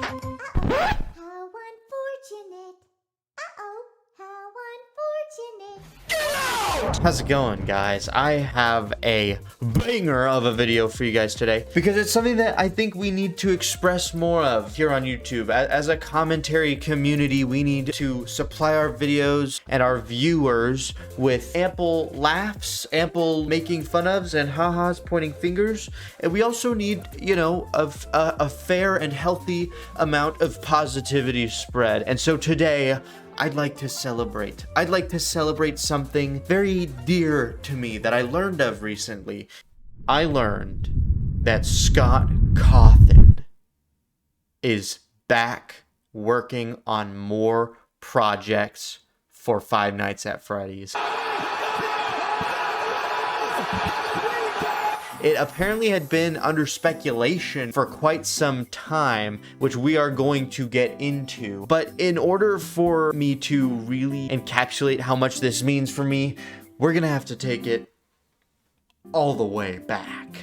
How unfortunate. Uh-oh, how unfortunate. How's it going, guys? I have a banger of a video for you guys today because it's something that I think we need to express more of here on YouTube. As a commentary community, we need to supply our videos and our viewers with ample laughs, ample making fun ofs and ha-has, pointing fingers. And we also need, you know, a fair and healthy amount of positivity spread. And so today, I'd like to celebrate. I'd like to celebrate something very dear to me that I learned of recently. I learned that Scott Cawthon is back working on more projects for Five Nights at Freddy's. It apparently had been under speculation for quite some time, which we are going to get into. But in order for me to really encapsulate how much this means for me, we're gonna have to take it all the way back.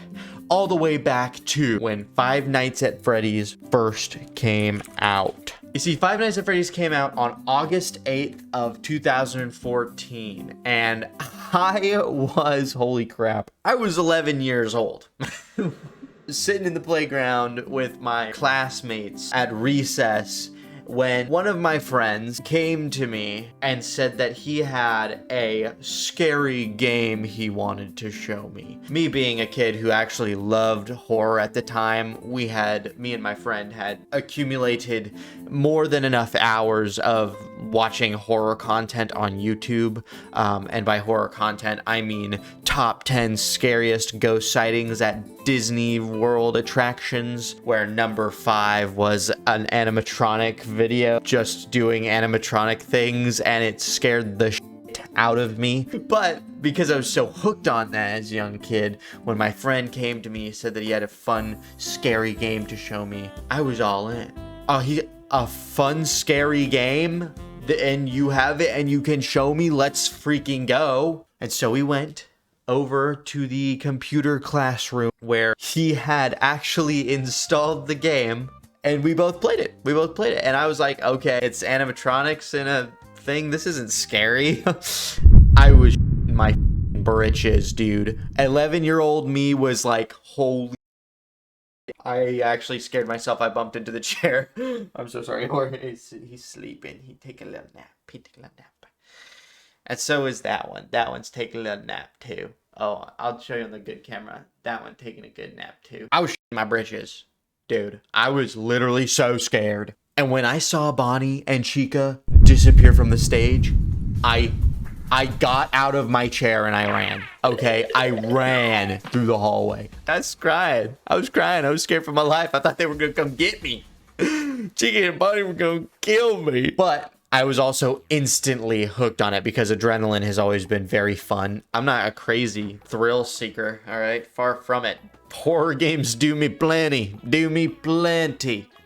All the way back to when Five Nights at Freddy's first came out. You see, Five Nights at Freddy's came out on August 8th of 2014, and I was, holy crap, I was 11 years old. Sitting in the playground with my classmates at recess when one of my friends came to me and said that he had a scary game he wanted to show me. Me being a kid who actually loved horror at the time, me and my friend had accumulated more than enough hours of watching horror content on YouTube. And by horror content, I mean top 10 scariest ghost sightings at Disney World attractions, where number 5 was an animatronic video just doing animatronic things, and it scared the shit out of me. But because I was so hooked on that as a young kid, when my friend came to me and said that he had a fun, scary game to show me, I was all in. A fun, scary game? And you have it and you can show me? Let's freaking go. And so we went over to the computer classroom where he had actually installed the game, and we both played it. And I was like, okay, it's animatronics in a thing. This isn't scary. I was my britches, dude. 11-year-old me was like, holy. I actually scared myself. I bumped into the chair. I'm so sorry. He's sleeping. He take a little nap. And so is that one. That one's taking a little nap too. Oh, I'll show you on the good camera. That one taking a good nap too. I was my britches. Dude, I was literally so scared. And when I saw Bonnie and Chica disappear from the stage, I got out of my chair and I ran. Okay, I ran through the hallway. I was crying. I was scared for my life. I thought they were gonna come get me. Chica and Bonnie were gonna kill me. But I was also instantly hooked on it because adrenaline has always been very fun. I'm not a crazy thrill seeker, all right? Far from it. Horror games do me plenty.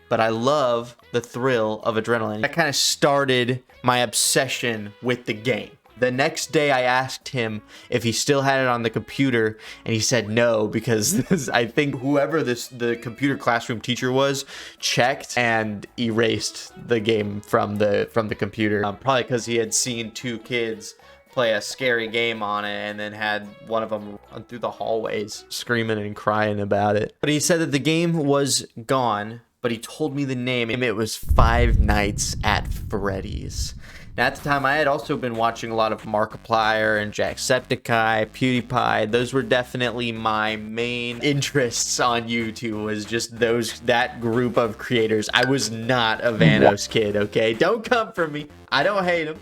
But I love the thrill of adrenaline. That kind of started my obsession with the game. The next day I asked him if he still had it on the computer, and he said no, because I think whoever the computer classroom teacher was checked and erased the game from the computer. Probably because he had seen 2 kids play a scary game on it and then had one of them run through the hallways screaming and crying about it. But he said that the game was gone, but he told me the name. It was Five Nights at Freddy's. Now, at the time, I had also been watching a lot of Markiplier and Jacksepticeye, PewDiePie. Those were definitely my main interests on YouTube, was just that group of creators. I was not a Vanos kid, okay? Don't come for me. I don't hate him.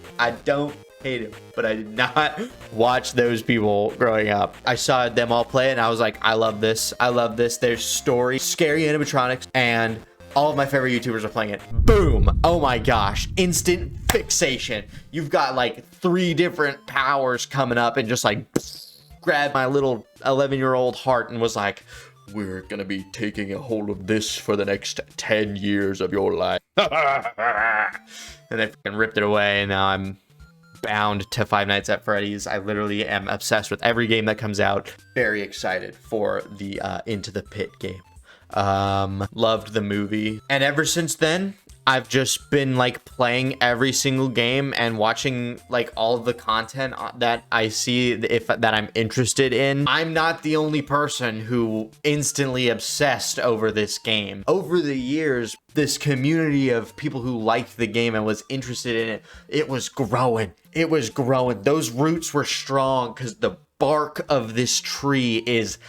But I did not watch those people growing up. I saw them all play, and I was like, I love this. There's story, scary animatronics, and all of my favorite YouTubers are playing it. Boom. Oh my gosh. Instant fixation. You've got like 3 different powers coming up and just like grabbed my little 11-year-old heart and was like, we're gonna be taking a hold of this for the next 10 years of your life. And they fucking ripped it away, and now I'm bound to Five Nights at Freddy's. I literally am obsessed with every game that comes out. Very excited for the Into the Pit game. Loved the movie. And ever since then, I've just been like playing every single game and watching like all of the content that I see that I'm interested in. I'm not the only person who instantly obsessed over this game. Over the years, this community of people who liked the game and was interested in it, it was growing. It was growing. Those roots were strong because the bark of this tree is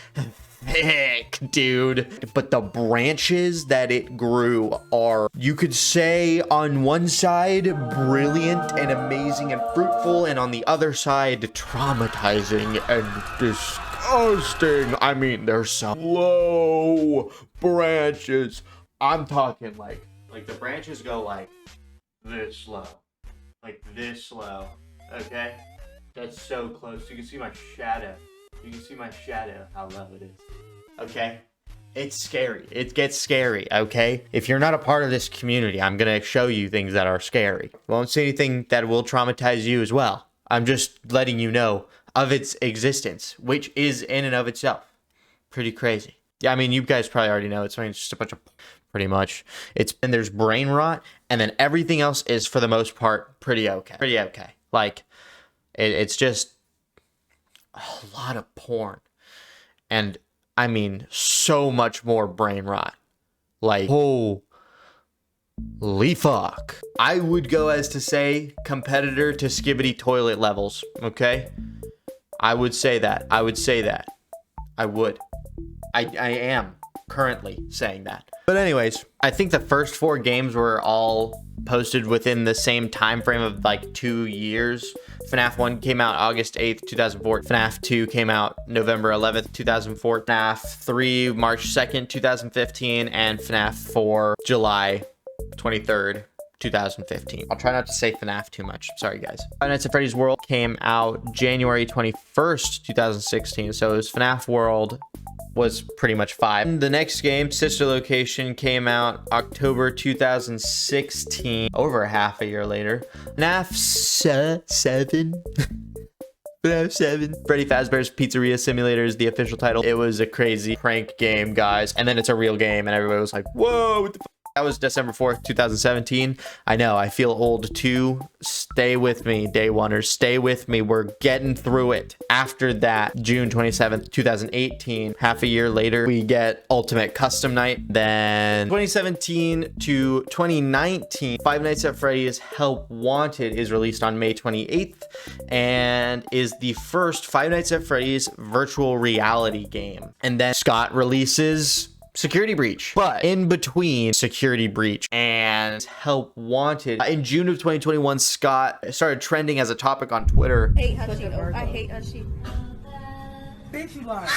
thick, dude. But the branches that it grew are, you could say, on one side brilliant and amazing and fruitful, and on the other side traumatizing and disgusting. I mean, there's some low branches. I'm talking like the branches go like this slow, okay? That's so close. You can see my shadow. You can see my shadow, how low it is. Okay? It's scary. It gets scary, okay? If you're not a part of this community, I'm going to show you things that are scary. Won't say anything that will traumatize you as well. I'm just letting you know of its existence, which is in and of itself pretty crazy. Yeah, I mean, you guys probably already know. It's just a bunch of, pretty much. And there's brain rot, and then everything else is, for the most part, pretty okay. Like, it's just a lot of porn, and I mean so much more brain rot. Like, holy fuck. I would go as to say competitor to Skibbity toilet levels, okay? I would say that. I am currently saying that. But anyways, I think the first 4 games were all posted within the same time frame of like 2 years. Fnaf 1 came out August 8th, 2004. Fnaf 2 came out November 11th, 2004. Fnaf 3 March 2nd, 2015, and Fnaf 4 July 23rd, 2015. I'll try not to say FNAF too much. Sorry, guys. Five Nights at Freddy's World came out January 21st, 2016. So it was FNAF World was pretty much 5. The next game, Sister Location, came out October 2016, over half a year later. FNAF 7. FNAF 7. Freddy Fazbear's Pizzeria Simulator is the official title. It was a crazy prank game, guys. And then it's a real game, and everybody was like, whoa, what the f. That was December 4th, 2017. I know, I feel old too. Stay with me, day oneers. Stay with me. We're getting through it. After that, June 27th, 2018, half a year later, we get Ultimate Custom Night. Then 2017 to 2019, Five Nights at Freddy's Help Wanted is released on May 28th and is the first Five Nights at Freddy's virtual reality game. And then Scott releases Security Breach. But in between Security Breach and Help Wanted, in June of 2021, Scott started trending as a topic on Twitter. I hate Hushy. Bitch, you lying.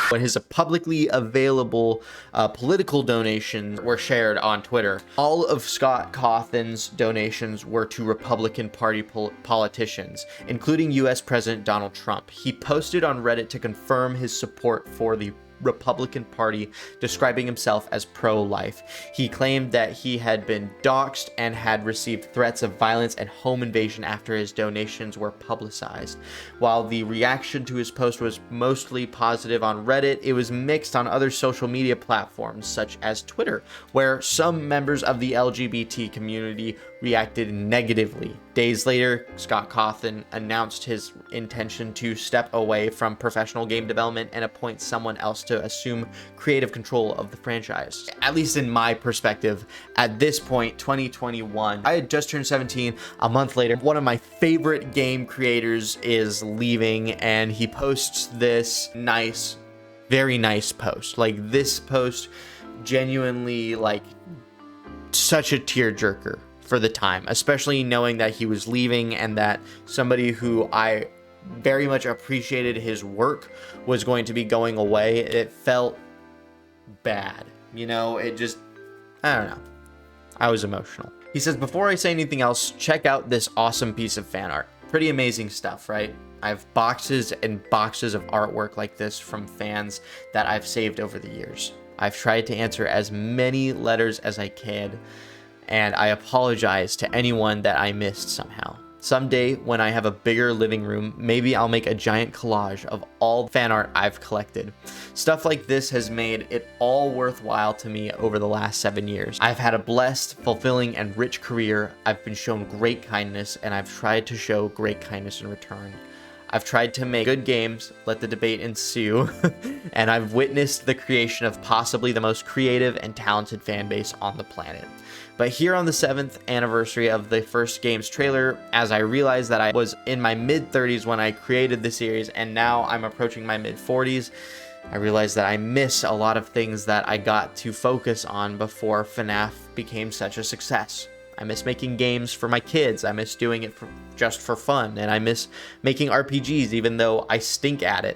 When his publicly available political donations were shared on Twitter. All of Scott Cawthon's donations were to Republican Party politicians, including U.S. President Donald Trump. He posted on Reddit to confirm his support for the Republican Party, describing himself as pro-life. He claimed that he had been doxxed and had received threats of violence and home invasion after his donations were publicized. While the reaction to his post was mostly positive on Reddit, it was mixed on other social media platforms such as Twitter, where some members of the LGBT community reacted negatively. Days later, Scott Cawthon announced his intention to step away from professional game development and appoint someone else to assume creative control of the franchise. At least in my perspective, at this point, 2021, I had just turned 17. A month later, one of my favorite game creators is leaving, and he posts this nice, very nice post. Like, this post genuinely, like, such a tearjerker for the time, especially knowing that he was leaving and that somebody who I very much appreciated his work was going to be going away. It felt bad, you know. It just, I don't know, I was emotional. He says, before I say anything else, check out this awesome piece of fan art. Pretty amazing stuff, right? I have boxes and boxes of artwork like this from fans that I've saved over the years. I've tried to answer as many letters as I can, and I apologize to anyone that I missed somehow. Someday, when I have a bigger living room, maybe I'll make a giant collage of all fan art I've collected. Stuff like this has made it all worthwhile to me over the last 7 years. I've had a blessed, fulfilling, and rich career. I've been shown great kindness, and I've tried to show great kindness in return. I've tried to make good games, let the debate ensue, and I've witnessed the creation of possibly the most creative and talented fan base on the planet. But here on the 7th anniversary of the first game's trailer, as I realized that I was in my mid-30s when I created the series, and now I'm approaching my mid-40s, I realized that I miss a lot of things that I got to focus on before Fnaf became such a success. I miss making games for my kids, I miss doing it just for fun, and I miss making RPGs even though I stink at it.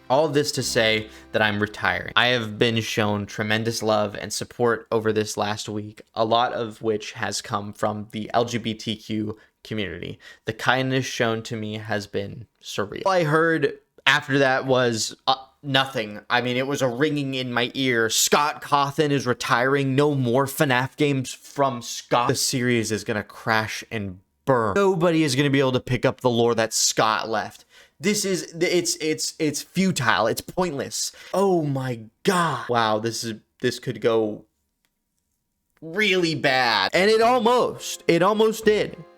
All of this to say that I'm retiring. I have been shown tremendous love and support over this last week, a lot of which has come from the LGBTQ community. The kindness shown to me has been surreal. All I heard after that was nothing. I mean, it was a ringing in my ear. Scott Cawthon is retiring. No more FNAF games from Scott. The series is gonna crash and burn. Nobody is gonna be able to pick up the lore that Scott left. This is, it's futile. It's pointless. Oh my god. Wow, this could go really bad. And it almost did.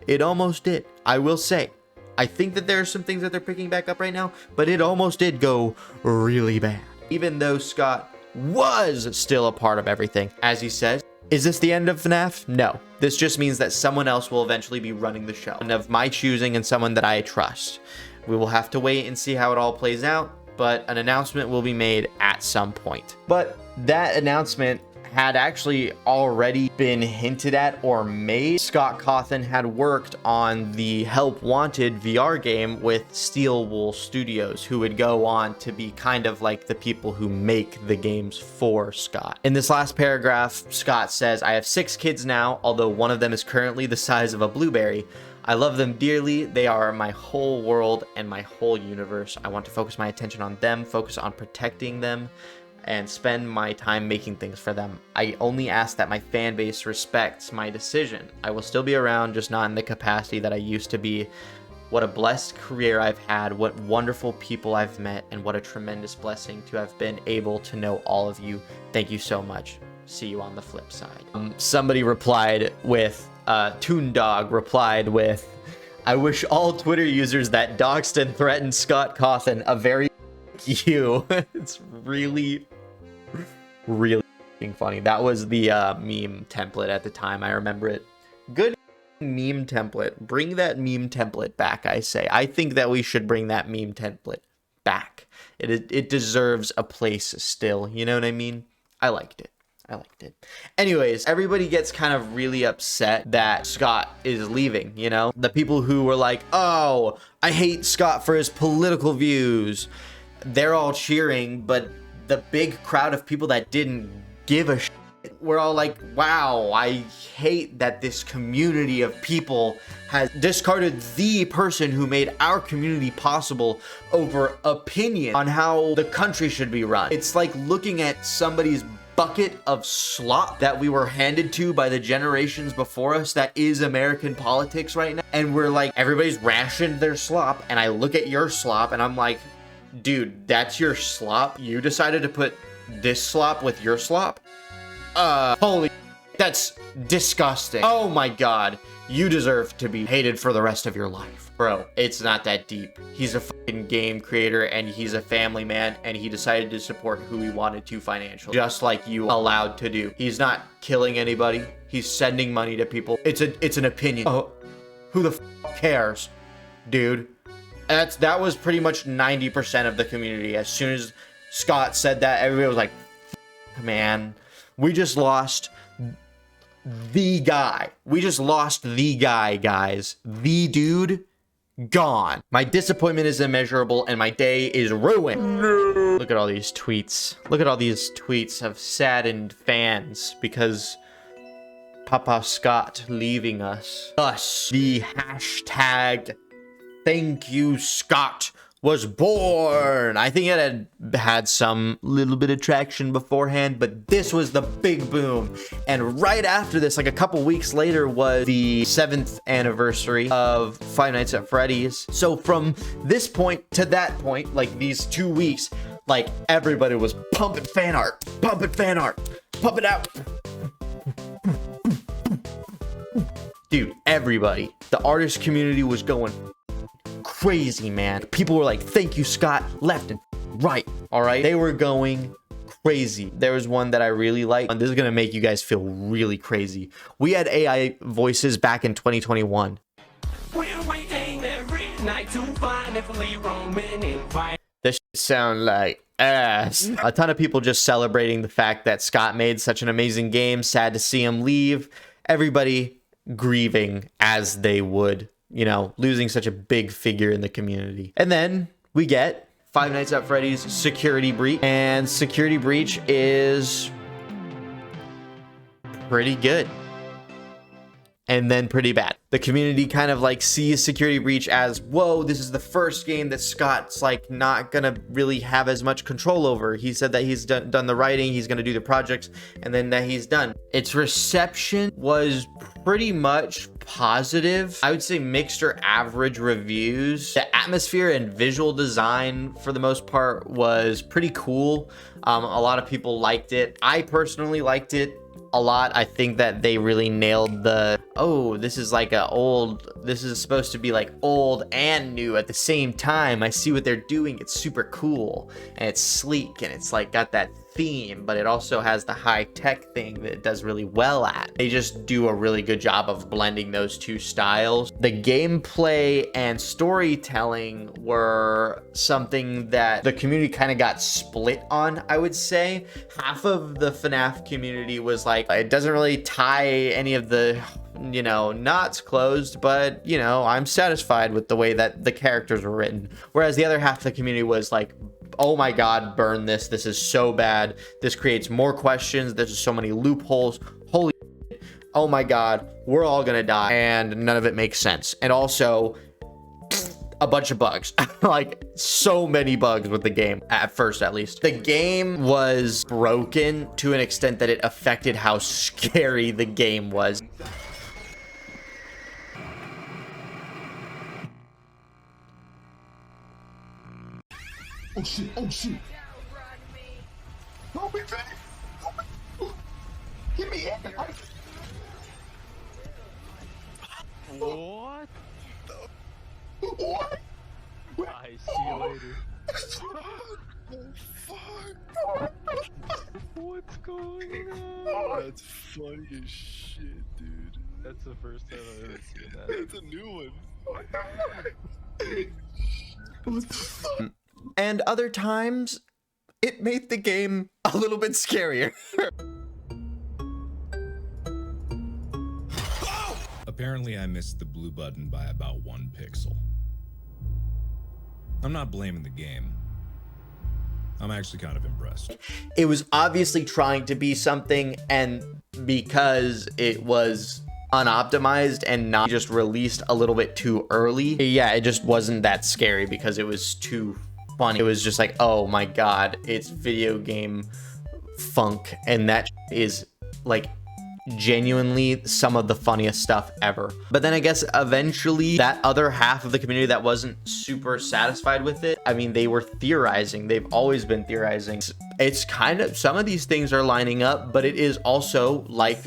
It almost did. I will say, I think that there are some things that they're picking back up right now, but it almost did go really bad. Even though Scott was still a part of everything, as he says. Is this the end of FNAF? No. This just means that someone else will eventually be running the show, and of my choosing and someone that I trust. We will have to wait and see how it all plays out, but an announcement will be made at some point. But that announcement had actually already been hinted at or made. Scott Cawthon had worked on the Help Wanted VR game with Steel Wool Studios, who would go on to be kind of like the people who make the games for Scott. In this last paragraph, Scott says, "I have 6 kids now, although one of them is currently the size of a blueberry. I love them dearly. They are my whole world and my whole universe. I want to focus my attention on them, focus on protecting them, and spend my time making things for them. I only ask that my fan base respects my decision. I will still be around, just not in the capacity that I used to be. What a blessed career I've had, what wonderful people I've met, and what a tremendous blessing to have been able to know all of you. Thank you so much. See you on the flip side." Somebody replied with, Toondog replied with, "I wish all Twitter users that doxed and threatened Scott Cawthon a very you." It's really funny. That was the meme template at the time. I remember it. Good meme template. Bring that meme template back, I say. I think that we should bring that meme template back. It deserves a place still. You know what I mean? I liked it. Anyways, everybody gets kind of really upset that Scott is leaving, you know? The people who were like, "Oh, I hate Scott for his political views," they're all cheering, but the big crowd of people that didn't give a shit were all like, "Wow, I hate that this community of people has discarded the person who made our community possible over opinion on how the country should be run." It's like looking at somebody's bucket of slop that we were handed to by the generations before us that is American politics right now, and we're like, everybody's rationed their slop, and I look at your slop and I'm like, dude, that's your slop? You decided to put this slop with your slop? Holy, that's disgusting. Oh my god, you deserve to be hated for the rest of your life. Bro, it's not that deep. He's a fucking game creator and he's a family man, and he decided to support who he wanted to financially, just like you allowed to do. He's not killing anybody. He's sending money to people. It's an opinion. Oh, who the cares, dude? That was pretty much 90% of the community. As soon as Scott said that, everybody was like, man, we just lost the guy. We just lost the guy, guys. The dude gone. My disappointment is immeasurable and my day is ruined. No. Look at all these tweets. Look at all these tweets of saddened fans because Papa Scott leaving us. Thus, the hashtag "Thank you, Scott" was born. I think it had some little bit of traction beforehand, but this was the big boom. And right after this, like a couple weeks later, was the 7th anniversary of Five Nights at Freddy's. So from this point to that point, like these 2 weeks, like everybody was pumping fan art, pump it out. Dude, everybody, the artist community was going crazy, man. People were like, thank you, Scott, left and right. All right, they were going crazy. There was one that I really liked, and this is gonna make you guys feel really crazy. We had AI voices back in 2021. This shit sound like ass. A ton of people just celebrating the fact that Scott made such an amazing game. Sad to see him leave. Everybody grieving as they would, you know, losing such a big figure in the community. And then we get Five Nights at Freddy's Security Breach, and Security Breach is pretty good and then pretty bad. The community kind of like sees Security Breach as, whoa, this is the first game that Scott's like not gonna really have as much control over. He said that he's done the writing, he's gonna do the projects, and then that he's done. Its reception was pretty much positive. I would say mixed or average reviews. The atmosphere and visual design for the most part was pretty cool. A lot of people liked it. I personally liked it a lot. I think that they really nailed the, oh, this is supposed to be like old and new at the same time. I see what they're doing. It's super cool and it's sleek and it's like got that theme, but it also has the high tech thing that it does really well at. They just do a really good job of blending those two styles. The gameplay and storytelling were something that the community kind of got split on, I would say. Half of the FNAF community was like, it doesn't really tie any of the, you know, knots closed, but, you know, I'm satisfied with the way that the characters were written. Whereas the other half of the community was like, oh my god, burn this. This is so bad. This creates more questions. There's so many loopholes. Holy shit. Oh my god, we're all gonna die. And none of it makes sense. And also, a bunch of bugs. Like, so many bugs with the game, at first at least. The game was broken to an extent that it affected how scary the game was. Oh shit, oh shit. Don't be fake. Get me in. What? What? I see you later. Oh fuck. What's going on? That's funny as shit, dude. That's the first time I've ever seen that. That's a new one. What the fuck? And other times, it made the game a little bit scarier. Apparently I missed the blue button by about 1 pixel. I'm not blaming the game. I'm actually kind of impressed. It was obviously trying to be something, and because it was unoptimized and not just released a little bit too early, yeah, it just wasn't that scary because it was too funny. It was just like, oh my god, it's video game funk, and that is like genuinely some of the funniest stuff ever. But then I guess eventually that other half of the community that wasn't super satisfied with it, I mean, they were theorizing. They've always been theorizing. It's kind of, some of these things are lining up, but it is also like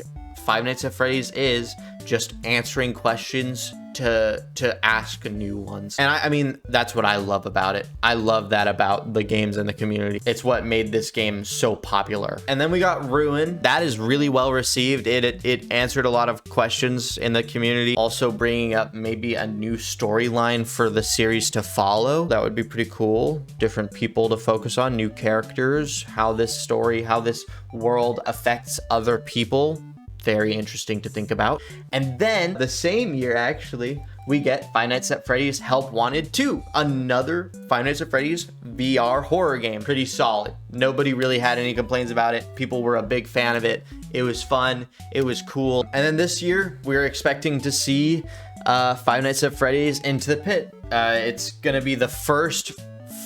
Five Nights at Freddy's is just answering questions to ask new ones. And I mean, that's what I love about it. I love that about the games and the community. It's what made this game so popular. And then we got Ruin. That is really well received. It answered a lot of questions in the community. Also bringing up maybe a new storyline for the series to follow. That would be pretty cool. Different people to focus on, new characters, how this story, how this world affects other people. Very interesting to think about. And then the same year, actually, we get Five Nights at Freddy's Help Wanted 2, another Five Nights at Freddy's VR horror game. Pretty solid. Nobody really had any complaints about it. People were a big fan of it. It was fun. It was cool. And then this year, we're expecting to see Five Nights at Freddy's Into the Pit. It's gonna be the first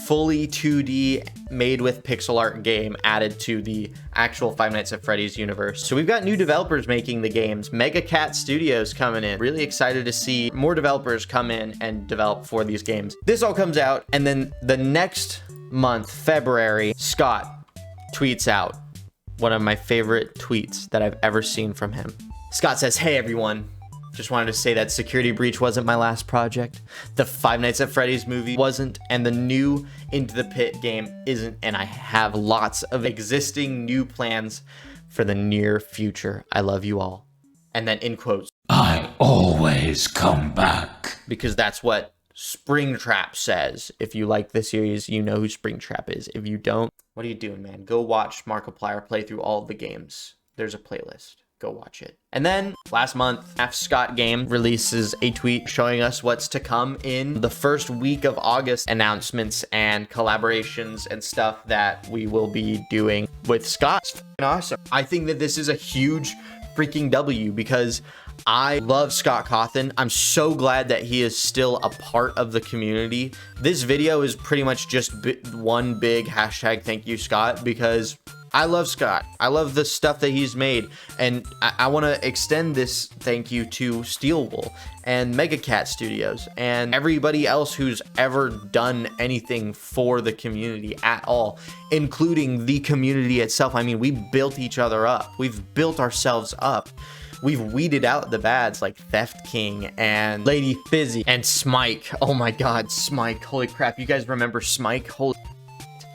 fully 2D made with pixel art game added to the actual Five Nights at Freddy's universe. So we've got new developers making the games. Mega Cat Studios coming in. Really excited to see more developers come in and develop for these games. This all comes out, and then the next month, February, Scott tweets out one of my favorite tweets that I've ever seen from him. Scott says, "Hey everyone, just wanted to say that Security Breach wasn't my last project. The Five Nights at Freddy's movie wasn't, and the new Into the Pit game isn't, and I have lots of existing new plans for the near future. I love you all." And then in quotes, I always come back. because that's what Springtrap says. If you like the series, you know who Springtrap is. If you don't, what are you doing, man? Go watch Markiplier play through all of the games. There's a playlist. Go watch it. And then last month, Fnaf Scott Game releases a tweet showing us what's to come in the first week of August, announcements and collaborations and stuff that we will be doing with Scott. It's fucking awesome. I think that this is a huge freaking W because I love Scott Cawthon. I'm so glad that he is still a part of the community. This video is pretty much just one big hashtag thank you, Scott, because I love Scott. I love the stuff that he's made, and I want to extend this thank you to Steelwool and Mega Cat Studios and everybody else who's ever done anything for the community at all, including the community itself. I mean, we built each other up. We've built ourselves up. We've weeded out the bads like Theft King and Lady Fizzy and Smike. Oh my God, Smike. Holy crap. You guys remember Smike? Holy.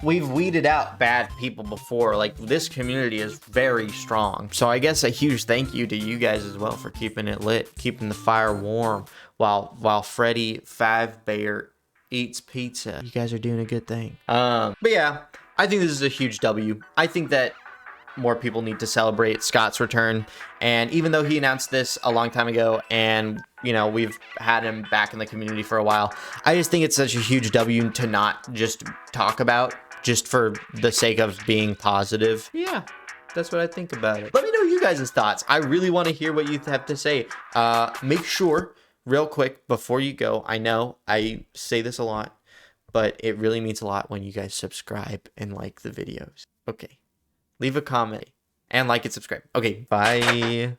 We've weeded out bad people before. Like, this community is very strong. So I guess a huge thank you to you guys as well for keeping it lit, keeping the fire warm while Freddy Fazbear eats pizza. You guys are doing a good thing. But yeah, I think this is a huge W. I think that more people need to celebrate Scott's return. And even though he announced this a long time ago and, you know, we've had him back in the community for a while, I just think it's such a huge W to not just talk about just for the sake of being positive. Yeah, that's what I think about it. Let me know you guys' thoughts. I really want to hear what you have to say. Make sure, real quick, before you go, I know I say this a lot, but it really means a lot when you guys subscribe and like the videos. Okay. Leave a comment and like and subscribe. Okay, bye.